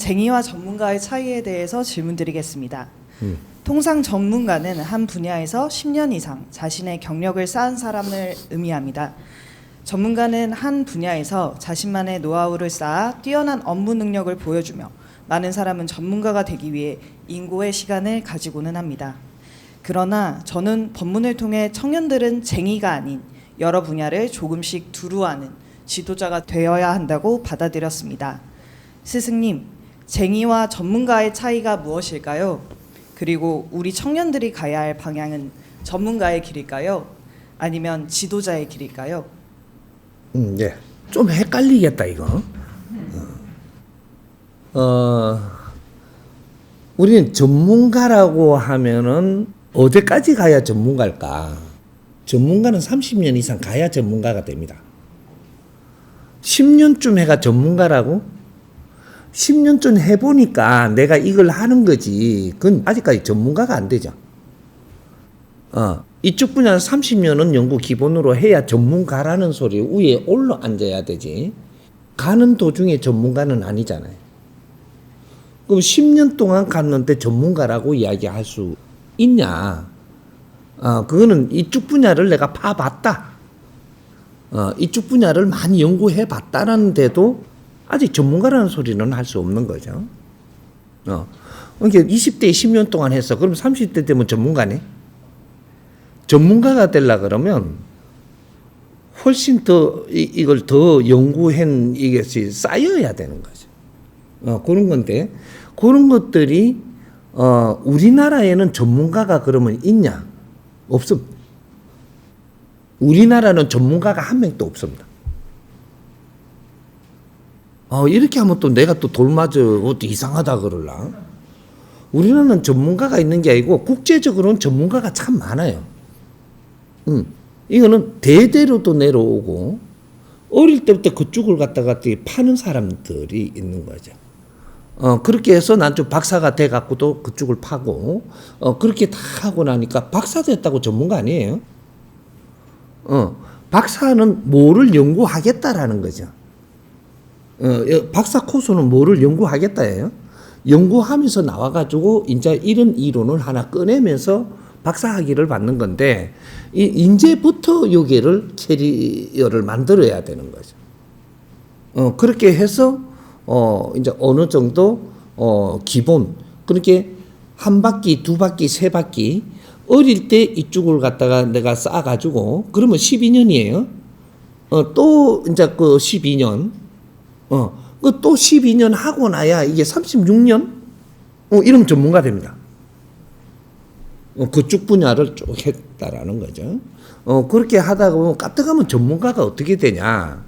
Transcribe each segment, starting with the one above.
쟁의와 전문가의 차이에 대해서 질문드리겠습니다. 통상 전문가는 한 분야에서 10년 이상 자신의 경력을 쌓은 사람을 의미합니다. 전문가는 한 분야에서 자신만의 노하우를 쌓아 뛰어난 업무 능력을 보여주며 많은 사람은 전문가가 되기 위해 인고의 시간을 가지고는 합니다. 그러나 저는 법문을 통해 청년들은 쟁의가 아닌 여러 분야를 조금씩 두루하는 지도자가 되어야 한다고 받아들였습니다. 스승님, 쟁의와 전문가의 차이가 무엇일까요? 그리고 우리 청년들이 가야 할 방향은 전문가의 길일까요? 아니면 지도자의 길일까요? 예. 좀 헷갈리겠다 이거. 우리는 전문가라고 하면은 어디까지 가야 전문가일까? 전문가는 30년 이상 가야 전문가가 됩니다. 10년쯤 해가 전문가라고? 10년쯤 해보니까 내가 이걸 하는 거지. 그건 아직까지 전문가가 안 되죠. 이쪽 분야는 30년은 연구 기본으로 해야 전문가라는 소리 위에 올라 앉아야 되지. 가는 도중에 전문가는 아니잖아요. 그럼 10년 동안 갔는데 전문가라고 이야기할 수 있냐? 그거는 이쪽 분야를 내가 파봤다. 이쪽 분야를 많이 연구해 봤다는데도 아직 전문가라는 소리는 할 수 없는 거죠. 그러니까 20대에 10년 동안 했어. 그럼 30대 되면 전문가네? 전문가가 되려 그러면 훨씬 더 이걸 더 연구한 이것이 쌓여야 되는 거죠. 그런 건데 그런 것들이 우리나라에는 전문가가 그러면 있냐? 없습니다. 우리나라는 전문가가 한 명도 없습니다. 이렇게 하면 또 내가 또 돌맞아 또 이상하다 그럴라. 우리나라는 전문가가 있는 게 아니고 국제적으로는 전문가가 참 많아요. 이거는 대대로도 내려오고 어릴 때부터 그쪽을 갖다가 파는 사람들이 있는 거죠. 그렇게 해서 난 좀 박사가 돼 갖고도 그쪽을 파고 그렇게 다 하고 나니까 박사 됐다고 전문가 아니에요. 박사는 뭐를 연구하겠다라는 거죠. 박사 코스는 뭐를 연구하겠다예요. 연구하면서 나와가지고 이제 이런 이론을 하나 꺼내면서 박사학위를 받는 건데 이제부터 여기를 캐리어를 만들어야 되는 거죠. 그렇게 해서 이제 어느 정도 기본 그렇게 한 바퀴, 두 바퀴, 세 바퀴 어릴 때 이쪽을 갖다가 내가 쌓아가지고 그러면 12년이에요. 또 이제 그 12년 그 또 12년 하고 나야 이게 36년 이러면 전문가 됩니다. 그쪽 분야를 쭉 했다라는 거죠. 그렇게 하다가 보면 까뜩하면 전문가가 어떻게 되냐.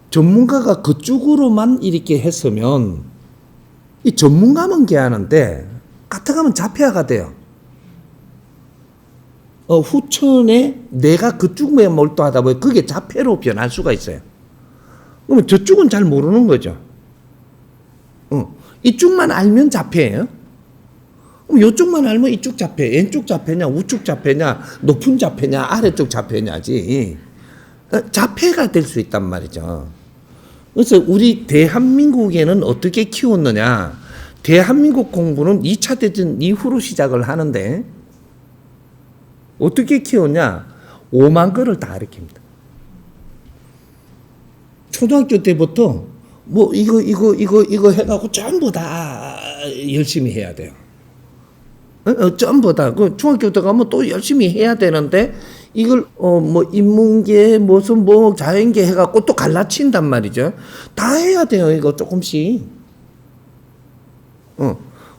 전문가가 그쪽으로만 이렇게 했으면 이 전문가만 개하는데 까뜩하면 자폐아가 돼요. 후천에 내가 그쪽에 몰두하다 보니 그게 자폐로 변할 수가 있어요. 그러면 저쪽은 잘 모르는 거죠. 이쪽만 알면 자폐예요. 그럼 이쪽만 알면 이쪽 자폐, 왼쪽 자폐냐, 우측 자폐냐, 높은 자폐냐, 아래쪽 자폐냐지. 자폐가 될 수 있단 말이죠. 그래서 우리 대한민국에는 어떻게 키웠느냐. 대한민국 공부는 2차 대전 이후로 시작을 하는데 어떻게 키웠냐. 5만 거를 다 가르칩니다. 초등학교 때부터 뭐 이거 해갖고 전부 다 열심히 해야 돼요. 전부 다. 그 중학교 때 가면 또 열심히 해야 되는데 이걸 뭐 인문계 무슨 뭐 자연계 해갖고 또 갈라친단 말이죠. 다 해야 돼요. 이거 조금씩.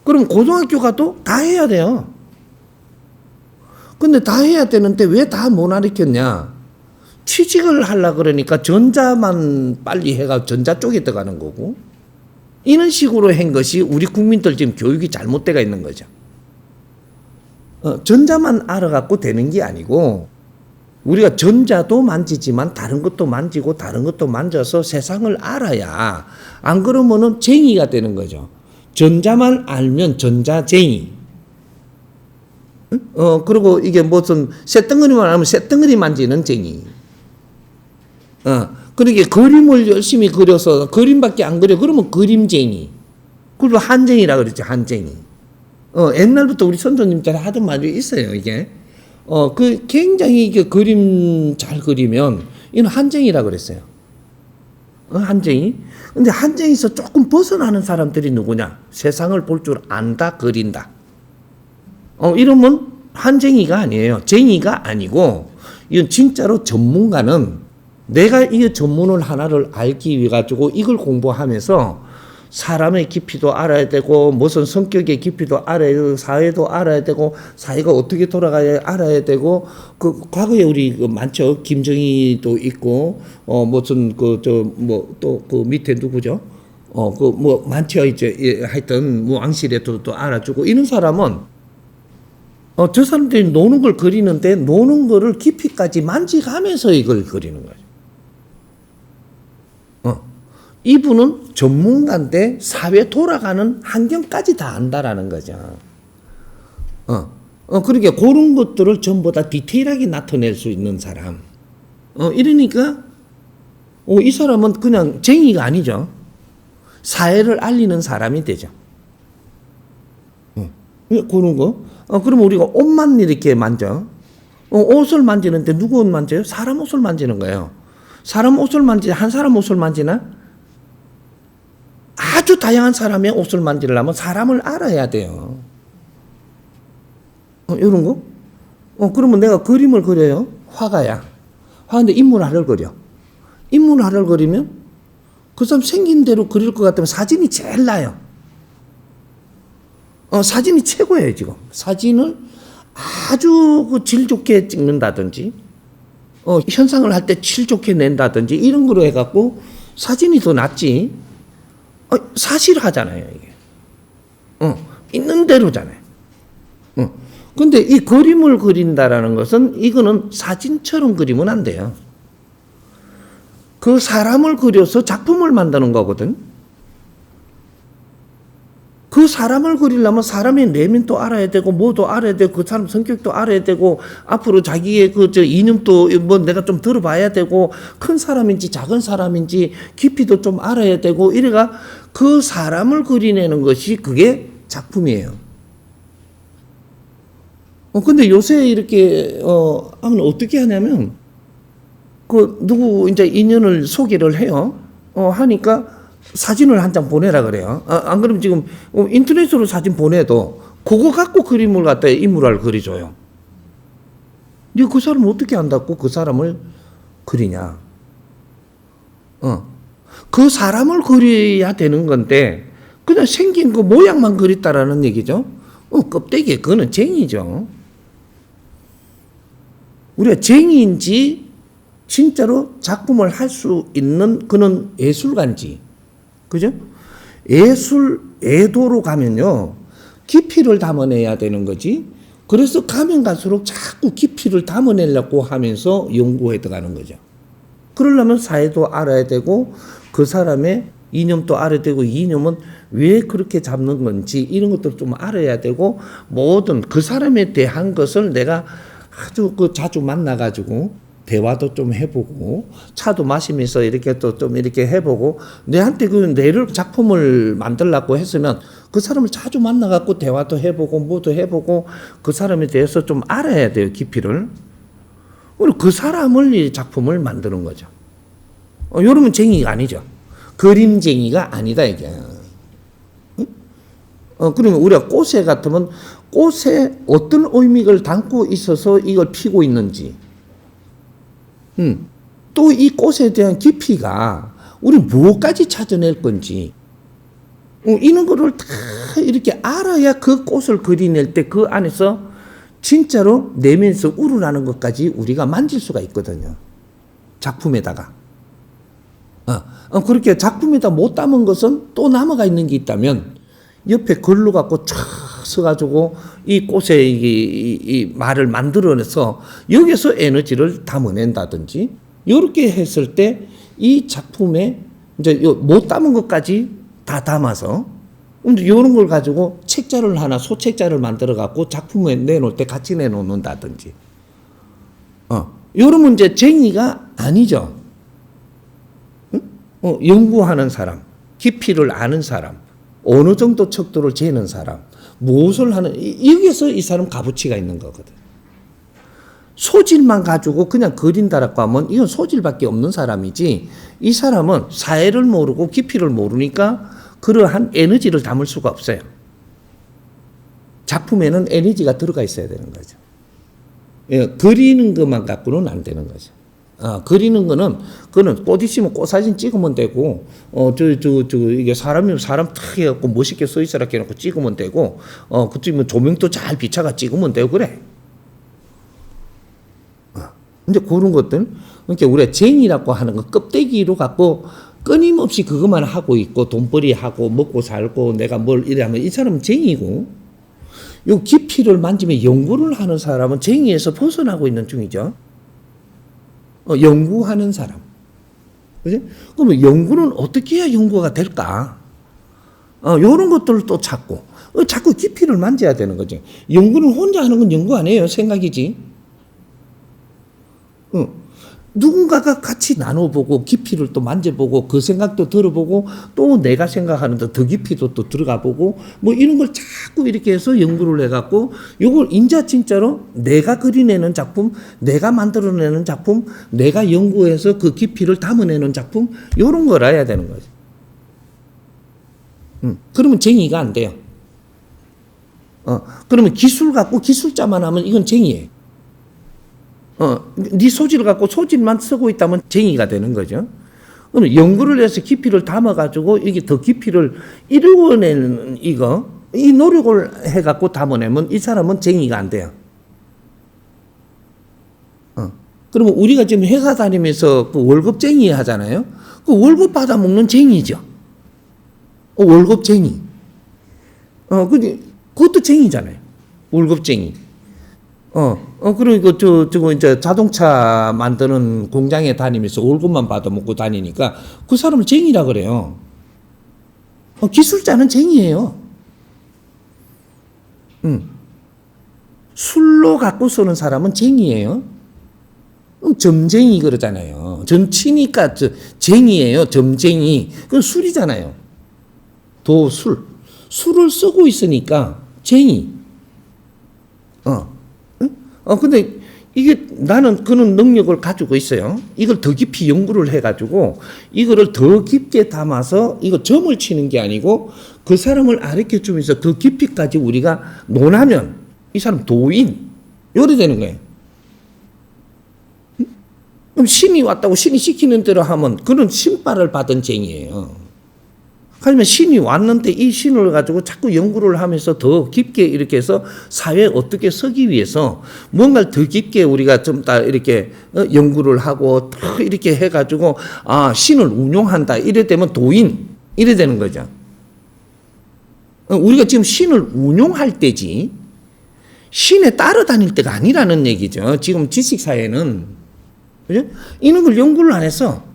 그럼 고등학교 가도 다 해야 돼요. 근데 다 해야 되는데 왜 다 못 가르쳤냐? 취직을 하려고 그러니까 전자만 빨리 해가 전자 쪽에 들어가는 거고 이런 식으로 한 것이 우리 국민들 지금 교육이 잘못되어 있는 거죠. 전자만 알아갖고 되는 게 아니고 우리가 전자도 만지지만 다른 것도 만지고 다른 것도 만져서 세상을 알아야 안 그러면은 쟁이가 되는 거죠. 전자만 알면 전자쟁이. 그리고 이게 무슨 쇳덩어리만 알면 쇳덩어리 만지는 쟁이. 그러니까 그림을 열심히 그려서 그림밖에 안 그려. 그러면 그림쟁이. 그리고 한쟁이라 그랬죠. 한쟁이. 옛날부터 우리 선생님들 하던 말이 있어요. 이게 그 굉장히 이게 그림 잘 그리면 이는 한쟁이라 그랬어요. 한쟁이. 근데 한쟁이에서 조금 벗어나는 사람들이 누구냐? 세상을 볼 줄 안다, 그린다. 이러면 한쟁이가 아니에요. 쟁이가 아니고, 이건 진짜로 전문가는 내가 이 전문을 하나를 알기 위해 가지고 이걸 공부하면서 사람의 깊이도 알아야 되고, 무슨 성격의 깊이도 알아야 되고, 사회도 알아야 되고, 사회가 어떻게 돌아가야 알아야 되고, 그 과거에 우리 그 많죠. 김정희도 있고, 무슨 또 그 밑에 누구죠? 많죠. 이제 하여튼 뭐 왕실에도 또 알아주고 이런 사람은 저 사람들이 노는 걸 그리는데 노는 거를 깊이까지 만지가면서 이걸 그리는 거죠. 이분은 전문가인데 사회 돌아가는 환경까지 다 안다라는 거죠. 그러니까 그런 것들을 전부 다 디테일하게 나타낼 수 있는 사람. 이러니까 이 사람은 그냥 쟁이가 아니죠. 사회를 알리는 사람이 되죠. 그런 거. 그러면 우리가 옷만 이렇게 만져. 옷을 만지는데 누구 옷 만져요? 사람 옷을 만지는 거예요. 사람 옷을 한 사람 옷을 만지나? 아주 다양한 사람의 옷을 만지려면 사람을 알아야 돼요. 이런 거? 그러면 내가 그림을 그려요. 화가야. 화가인데 인물화를 그려. 인물화를 그리면 그 사람 생긴 대로 그릴 것 같으면 사진이 제일 나아요. 사진이 최고예요, 지금. 사진을 아주 질 좋게 찍는다든지, 현상을 할 때 질 좋게 낸다든지, 이런 거로 해갖고 사진이 더 낫지. 사실하잖아요, 이게. 있는 대로잖아요. 근데 이 그림을 그린다라는 것은 이거는 사진처럼 그리면 안 돼요. 그 사람을 그려서 작품을 만드는 거거든. 그 사람을 그리려면 사람의 내면도 알아야 되고, 뭐도 알아야 되고, 그 사람 성격도 알아야 되고, 앞으로 자기의 이념도 뭐 내가 좀 들어봐야 되고, 큰 사람인지 작은 사람인지 깊이도 좀 알아야 되고, 이래가 그 사람을 그리내는 것이 그게 작품이에요. 근데 요새 이렇게, 하면 어떻게 하냐면, 누구 이제 인연을 소개를 해요. 하니까, 사진을 한 장 보내라 그래요. 안 그러면 지금 인터넷으로 사진 보내도 그거 갖고 그림을 갖다 인물화를 그려줘요. 근데 그 사람은 어떻게 안다고 그 사람을 그리냐? 그 사람을 그려야 되는 건데 그냥 생긴 그 모양만 그렸다라는 얘기죠. 껍데기에 그거는 쟁이죠. 우리가 쟁이인지 진짜로 작품을 할 수 있는 그는 예술가인지, 그죠? 애도로 가면요, 깊이를 담아내야 되는 거지. 그래서 가면 갈수록 자꾸 깊이를 담아내려고 하면서 연구해 들어가는 거죠. 그러려면 사회도 알아야 되고, 그 사람의 이념도 알아야 되고, 이념은 왜 그렇게 잡는 건지, 이런 것도 좀 알아야 되고, 모든 그 사람에 대한 것을 내가 아주 자주 만나가지고, 대화도 좀 해보고, 차도 마시면서 이렇게 또 좀 이렇게 해보고, 내한테 내를 작품을 만들려고 했으면 그 사람을 자주 만나갖고 대화도 해보고, 뭐도 해보고, 그 사람에 대해서 좀 알아야 돼요, 깊이를. 그리고 그 사람을 이 작품을 만드는 거죠. 이러면 쟁이가 아니죠. 그림쟁이가 아니다, 이게. 그러면 우리가 꽃에 같으면 꽃에 어떤 의미를 담고 있어서 이걸 피고 있는지, 또 이 꽃에 대한 깊이가 우리 무엇까지 찾아낼 건지, 이런 거를 다 이렇게 알아야 그 꽃을 그리낼 때 그 안에서 진짜로 내면에서 우러나는 것까지 우리가 만질 수가 있거든요. 작품에다가. 그렇게 작품에다 못 담은 것은 또 남아가 있는 게 있다면 옆에 글로 갖고 촥 써가지고 이 꽃에 이 말을 만들어내서 여기서 에너지를 담아낸다든지, 이렇게 했을 때 이 작품에 이제 못 담은 것까지 다 담아서 이런 걸 가지고 책자를 하나, 소책자를 만들어 갖고 작품에 내놓을 때 같이 내놓는다든지. 이런 문제 쟁이가 아니죠. 연구하는 사람, 깊이를 아는 사람, 어느 정도 척도를 재는 사람, 무엇을 하는, 여기에서 이 사람 값어치가 있는 거거든. 소질만 가지고 그냥 그린다라고 하면 이건 소질밖에 없는 사람이지, 이 사람은 사회를 모르고 깊이를 모르니까 그러한 에너지를 담을 수가 없어요. 작품에는 에너지가 들어가 있어야 되는 거죠. 예, 그리는 것만 갖고는 안 되는 거죠. 그리는 거는, 그거는 꽃 있으면 꽃 사진 찍으면 되고, 이게 사람이면 사람 탁 해갖고 멋있게 서 있어라 해놓고 찍으면 되고, 그쯤에 조명도 잘 비춰가 찍으면 되고, 그래. 근데 그런 것들, 그러니까 우리가 쟁이라고 하는 거 껍데기로 갖고 끊임없이 그것만 하고 있고, 돈벌이 하고, 먹고 살고, 내가 뭘 이래 하면 이 사람은 쟁이고, 요 깊이를 만지면 연구를 하는 사람은 쟁이에서 벗어나고 있는 중이죠. 연구하는 사람. 그지? 그러면 연구는 어떻게 해야 연구가 될까? 요런 것들을 또 찾고, 자꾸 깊이를 만져야 되는 거지. 연구는 혼자 하는 건 연구 아니에요. 생각이지. 누군가가 같이 나눠보고 깊이를 또 만져보고 그 생각도 들어보고 또 내가 생각하는데 더 깊이도 또 들어가 보고 뭐 이런 걸 자꾸 이렇게 해서 연구를 해갖고 요걸 진짜로 내가 그려내는 작품, 내가 만들어내는 작품, 내가 연구해서 그 깊이를 담아내는 작품, 요런 걸 알아야 되는 거죠. 그러면 쟁의가 안 돼요. 그러면 기술 갖고 기술자만 하면 이건 쟁의예요. 네 소질을 갖고 소질만 쓰고 있다면 쟁의가 되는 거죠. 그럼 연구를 해서 깊이를 담아가지고 이게 더 깊이를 이루어내는 이 노력을 해갖고 담아내면 이 사람은 쟁의가 안 돼요. 그러면 우리가 지금 회사 다니면서 그 월급쟁이 하잖아요. 그 월급 받아 먹는 쟁이죠. 월급쟁이. 근데 그것도 쟁이잖아요. 월급쟁이. 그리고 저거 이제 자동차 만드는 공장에 다니면서 월급만 받아먹고 다니니까 그 사람을 쟁이라 그래요. 기술자는 쟁이에요. 술로 갖고 쓰는 사람은 쟁이에요. 점쟁이 그러잖아요. 점치니까 쟁이에요. 점쟁이. 그건 술이잖아요. 도술. 술을 쓰고 있으니까 쟁이. 근데 이게 나는 그런 능력을 가지고 있어요. 이걸 더 깊이 연구를 해가지고 이거를 더 깊게 담아서 이거 점을 치는 게 아니고 그 사람을 가르쳐 주면서 더 깊이까지 우리가 논하면 이 사람 도인, 요래 되는 거예요. 그럼 신이 왔다고 신이 시키는 대로 하면 그런 신발을 받은 쟁이에요. 하지만 신이 왔는데 이 신을 가지고 자꾸 연구를 하면서 더 깊게 이렇게 해서 사회에 어떻게 서기 위해서 뭔가를 더 깊게 우리가 좀 다 이렇게 연구를 하고 더 이렇게 해가지고 신을 운용한다. 이래 되면 도인. 이래 되는 거죠. 우리가 지금 신을 운용할 때지 신에 따라다닐 때가 아니라는 얘기죠. 지금 지식사회는. 그죠? 이런 걸 연구를 안 했어.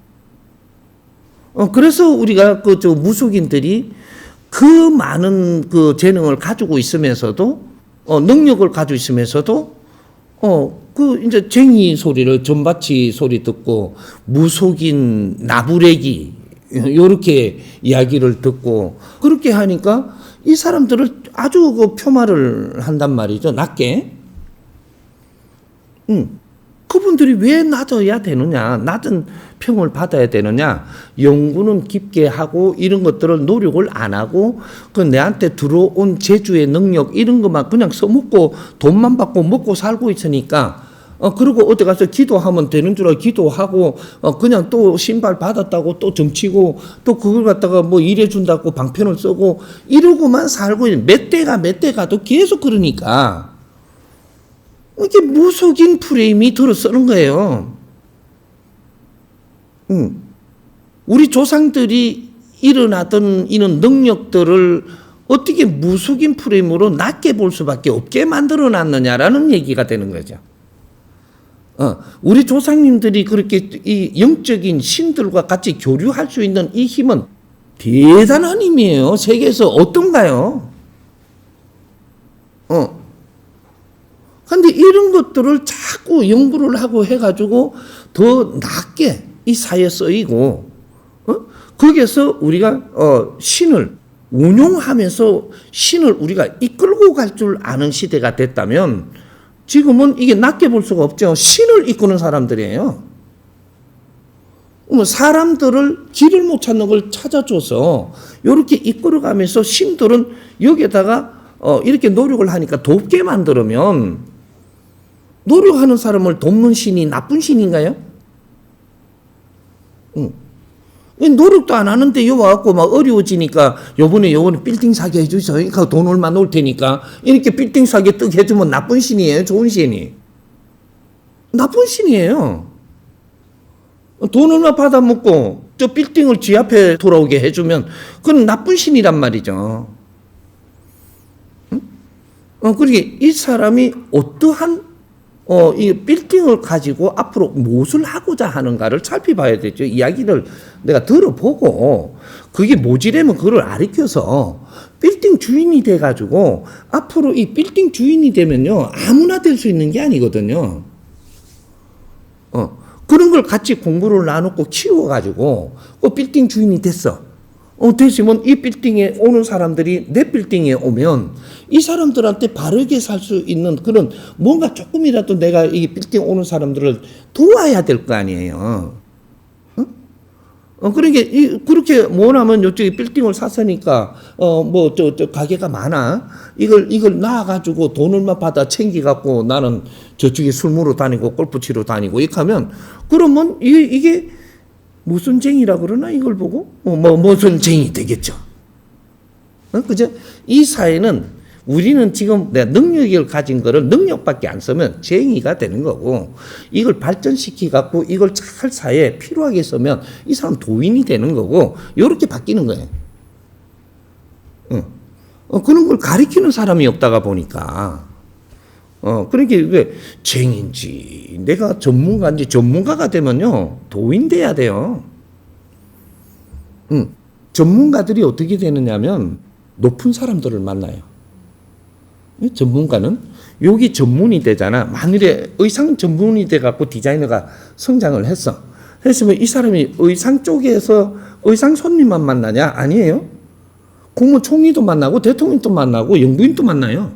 그래서 우리가 무속인들이 그 많은 그 재능을 가지고 있으면서도, 능력을 가지고 있으면서도, 이제 쟁이 소리를 전바치 소리 듣고, 무속인 나부레기, 요렇게 이야기를 듣고, 그렇게 하니까 이 사람들을 아주 그 폄하를 한단 말이죠. 낮게. 그분들이 왜 낮아야 되느냐, 낮은 평을 받아야 되느냐, 연구는 깊게 하고 이런 것들을 노력을 안 하고 그 내한테 들어온 재주의 능력 이런 것만 그냥 써먹고 돈만 받고 먹고 살고 있으니까 그리고 어디 가서 기도하면 되는 줄 알고 기도하고 그냥 또 신발 받았다고 또 점치고 또 그걸 갖다가 뭐 일해준다고 방편을 쓰고 이러고만 살고 있는 몇 대 가도 계속 그러니까 이게 무속인 프레임이 들어서는 거예요. 우리 조상들이 일어나던 이런 능력들을 어떻게 무속인 프레임으로 낮게 볼 수밖에 없게 만들어 놨느냐라는 얘기가 되는 거죠. 우리 조상님들이 그렇게 이 영적인 신들과 같이 교류할 수 있는 이 힘은 대단한 힘이에요. 세계에서 어떤가요? 근데 이런 것들을 자꾸 연구를 하고 해가지고 더 낮게 이 사회에 쓰이고, 거기에서 우리가 신을 운용하면서 신을 우리가 이끌고 갈 줄 아는 시대가 됐다면 지금은 이게 낮게 볼 수가 없죠. 신을 이끄는 사람들이에요. 사람들을 길을 못 찾는 걸 찾아줘서 이렇게 이끌어가면서 신들은 여기에다가 이렇게 노력을 하니까 돕게 만들면 노력하는 사람을 돕는 신이 나쁜 신인가요? 노력도 안 하는데 요 와갖고 막 어려워지니까 요번에 빌딩 사게 해주세요. 그러니까 돈 얼마 놓을 테니까 이렇게 빌딩 사게 떡 해주면 나쁜 신이에요? 좋은 신이? 나쁜 신이에요. 돈 얼마 받아먹고 저 빌딩을 지 앞에 돌아오게 해주면 그건 나쁜 신이란 말이죠. 그러게 이 사람이 어떠한 이 빌딩을 가지고 앞으로 무엇을 하고자 하는가를 살펴봐야 되죠. 이야기를 내가 들어보고 그게 모지라면 그걸 가르쳐서 빌딩 주인이 돼가지고 앞으로 이 빌딩 주인이 되면요 아무나 될 수 있는 게 아니거든요. 그런 걸 같이 공부를 나누고 키워가지고 빌딩 주인이 됐어. 됐으면 이 빌딩에 오는 사람들이 내 빌딩에 오면 이 사람들한테 바르게 살 수 있는 그런 뭔가 조금이라도 내가 이 빌딩 오는 사람들을 도와야 될 거 아니에요. 그러니까 그렇게 원하면 이쪽에 빌딩을 샀으니까 저 가게가 많아. 이걸 나와가지고 돈 얼마 받아 챙기갖고 나는 저쪽에 술 먹으러 다니고 골프 치러 다니고 이렇게 하면 그러면 이게 무슨 쟁이라 그러나 이걸 보고 무슨 쟁이 되겠죠. 그죠? 이 사회는 우리는 지금 내가 능력을 가진 거를 능력밖에 안 쓰면 쟁이가 되는 거고 이걸 발전시키 갖고 이걸 잘 사회에 필요하게 쓰면 이 사람 도인이 되는 거고 이렇게 바뀌는 거예요. 그런 걸 가리키는 사람이 없다가 보니까 그러니까 왜 쟁인지 내가 전문가인지 전문가가 되면요 도인 돼야 돼요. 전문가들이 어떻게 되느냐면 높은 사람들을 만나요. 전문가는 여기 전문이 되잖아. 만일에 의상 전문이 돼갖고 디자이너가 성장을 했어. 했으면 이 사람이 의상 쪽에서 의상 손님만 만나냐? 아니에요. 국무총리도 만나고 대통령도 만나고 영부인도 만나요.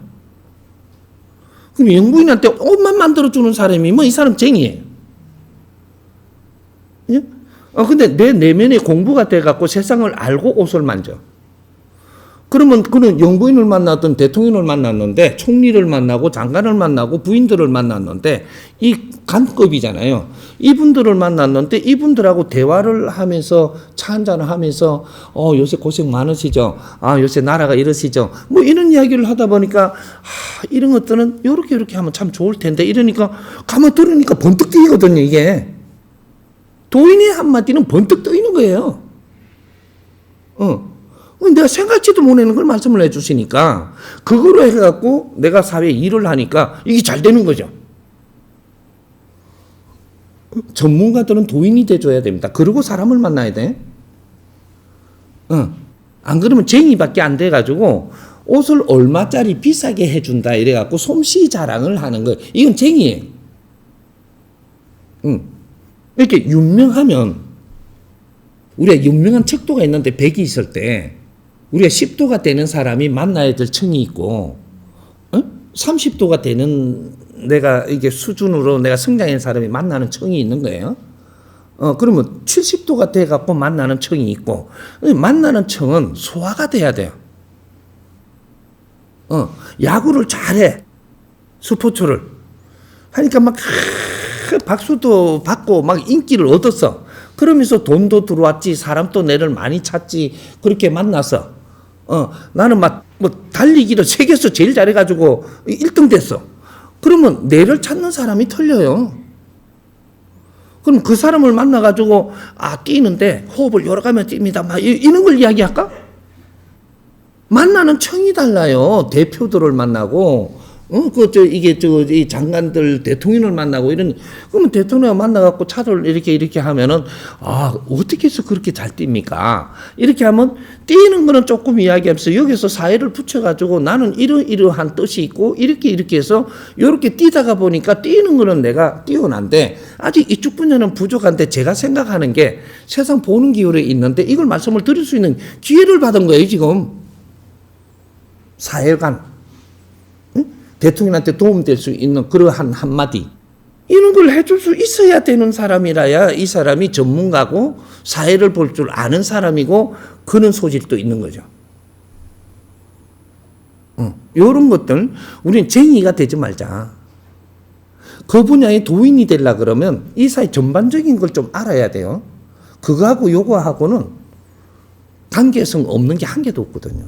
그럼 영부인한테 옷만 만들어주는 사람이 이 사람 쟁이에요. 예? 근데 내 내면에 공부가 돼갖고 세상을 알고 옷을 만져. 그러면 그는 영부인을 만났던 대통령을 만났는데 총리를 만나고 장관을 만나고 부인들을 만났는데 이 간급이잖아요. 이분들을 만났는데 이분들하고 대화를 하면서 차 한잔을 하면서 요새 고생 많으시죠. 요새 나라가 이러시죠. 이런 이야기를 하다 보니까 이런 것들은 이렇게 하면 참 좋을 텐데 이러니까 가만 들으니까 번뜩 뜨이거든요. 이게 도인의 한마디는 번뜩 뜨이는 거예요. 내가 생각지도 못하는 걸 말씀을 해주시니까 그거로 해갖고 내가 사회에 일을 하니까 이게 잘 되는 거죠. 전문가들은 도인이 돼줘야 됩니다. 그러고 사람을 만나야 돼. 안 그러면 쟁이밖에 안 돼가지고 옷을 얼마짜리 비싸게 해준다 이래갖고 솜씨 자랑을 하는 거예요. 이건 쟁이에요. 이렇게 유명하면 우리가 유명한 척도가 있는데 100이 있을 때 우리가 10도가 되는 사람이 만나야 될 층이 있고 30도가 되는 내가 이게 수준으로 내가 성장한 사람이 만나는 층이 있는 거예요. 그러면 70도가 돼 갖고 만나는 층이 있고 만나는 층은 소화가 돼야 돼요. 야구를 잘해. 스포츠를 하니까 막 박수도 받고 막 인기를 얻었어. 그러면서 돈도 들어왔지, 사람도 내를 많이 찾지. 그렇게 만나서 나는 막 달리기를 세계에서 제일 잘해가지고 1등 됐어. 그러면 내를 찾는 사람이 틀려요. 그럼 그 사람을 만나가지고 뛰는데 호흡을 여러 가면 뜁니다. 막 이런 걸 이야기할까? 만나는 청이 달라요. 대표들을 만나고 이 장관들 대통령을 만나고 그러면 대통령을 만나갖고 차를 이렇게 하면은, 어떻게 해서 그렇게 잘 뜁니까? 이렇게 하면, 뛰는 거는 조금 이야기하면서 여기서 사회를 붙여가지고 나는 이러한 뜻이 있고, 이렇게 해서, 요렇게 뛰다가 보니까 뛰는 거는 내가 뛰어난데, 아직 이쪽 분야는 부족한데, 제가 생각하는 게 세상 보는 기울에 있는데, 이걸 말씀을 드릴 수 있는 기회를 받은 거예요, 지금. 사회관, 응? 대통령한테 도움될 수 있는 그러한 한마디, 이런 걸 해줄 수 있어야 되는 사람이라야 이 사람이 전문가고 사회를 볼 줄 아는 사람이고 그런 소질도 있는 거죠. 이런 것들 우리는 쟁이가 되지 말자. 그 분야의 도인이 되려 그러면 이 사회 전반적인 걸 좀 알아야 돼요. 그거하고 요거하고는 관계성 없는 게 한 개도 없거든요.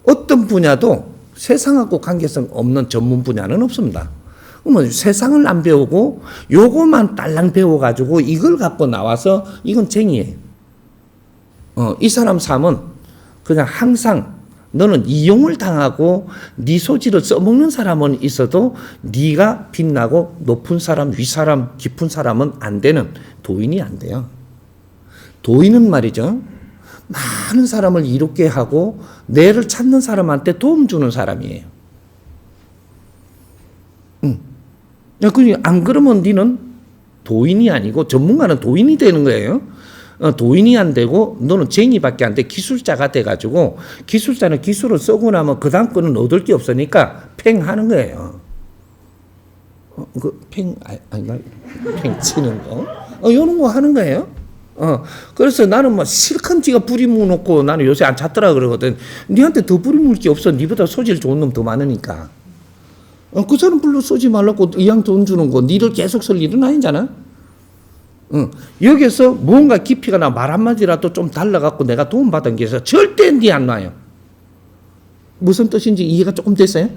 어떤 분야도 세상하고 관계성 없는 전문 분야는 없습니다. 그러면 세상을 안 배우고 요거만 딸랑 배워가지고 이걸 갖고 나와서 이건 쟁이에요. 이 사람 삶은 그냥 항상 너는 이용을 당하고 네 소질을 써먹는 사람은 있어도 네가 빛나고 높은 사람, 위사람, 깊은 사람은 안 되는 도인이 안 돼요. 도인은 말이죠. 많은 사람을 이롭게 하고 내를 찾는 사람한테 도움 주는 사람이에요. 안 그러면 너는 도인이 아니고 전문가는 도인이 되는 거예요. 도인이 안 되고 너는 쟁이밖에 안 돼. 기술자가 돼가지고 기술자는 기술을 쓰고 나면 그 다음 거는 얻을 게 없으니까 팽하는 거예요. 아닌가? 팽 치는 거? 이런 거 하는 거예요. 그래서 나는 뭐 실컷 지가 뿌리 묻어놓고 나는 요새 안 찾더라 그러거든. 니한테 더 뿌리 묻을 게 없어. 니보다 소질 좋은 놈 더 많으니까. 그 사람 불러 쏘지 말라고 이왕 돈 주는 거 니를 계속 쓸 일은 아니잖아. 여기서 뭔가 깊이가 나 말 한마디라도 좀 달라갖고 내가 도움받은 게 있어 절대 니 안 놔요. 무슨 뜻인지 이해가 조금 됐어요?